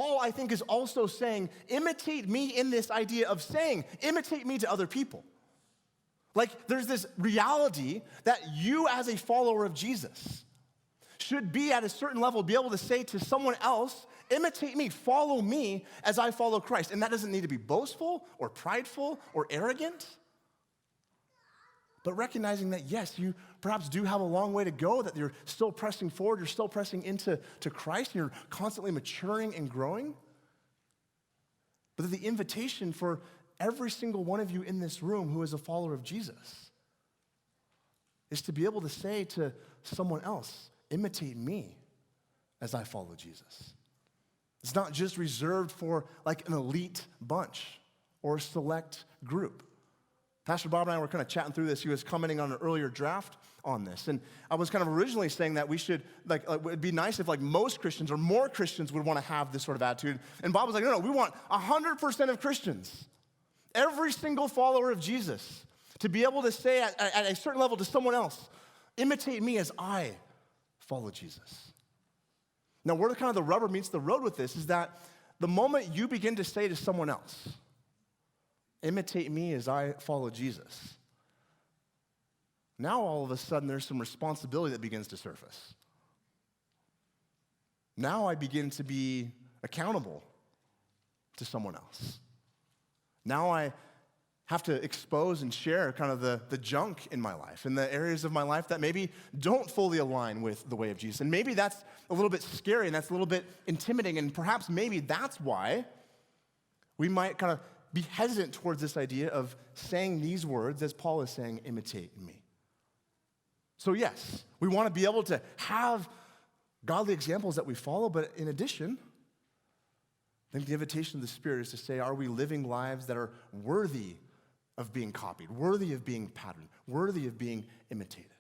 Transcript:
Paul, I think, is also saying, imitate me in this idea of saying, imitate me to other people. Like, there's this reality that you as a follower of Jesus should be at a certain level, be able to say to someone else, imitate me, follow me as I follow Christ. And that doesn't need to be boastful or prideful or arrogant, but recognizing that, yes, you perhaps do have a long way to go, that you're still pressing forward, you're still pressing into Christ, you're constantly maturing and growing. But that the invitation for every single one of you in this room who is a follower of Jesus is to be able to say to someone else, imitate me as I follow Jesus. It's not just reserved for like an elite bunch or a select group. Pastor Bob and I were kind of chatting through this. He was commenting on an earlier draft on this. And I was kind of originally saying that we should, it'd be nice if like most Christians or more Christians would want to have this sort of attitude. And Bob was like, no, we want 100% of Christians, every single follower of Jesus, to be able to say at a certain level to someone else, imitate me as I follow Jesus. Now, where kind of the rubber meets the road with this is that the moment you begin to say to someone else, imitate me as I follow Jesus, now all of a sudden there's some responsibility that begins to surface. Now I begin to be accountable to someone else. Now I have to expose and share kind of the junk in my life and the areas of my life that maybe don't fully align with the way of Jesus. And maybe that's a little bit scary and that's a little bit intimidating, and perhaps maybe that's why we might kind of be hesitant towards this idea of saying these words, as Paul is saying, imitate me. So yes, we want to be able to have godly examples that we follow, but in addition, I think the invitation of the Spirit is to say, are we living lives that are worthy of being copied, worthy of being patterned, worthy of being imitated?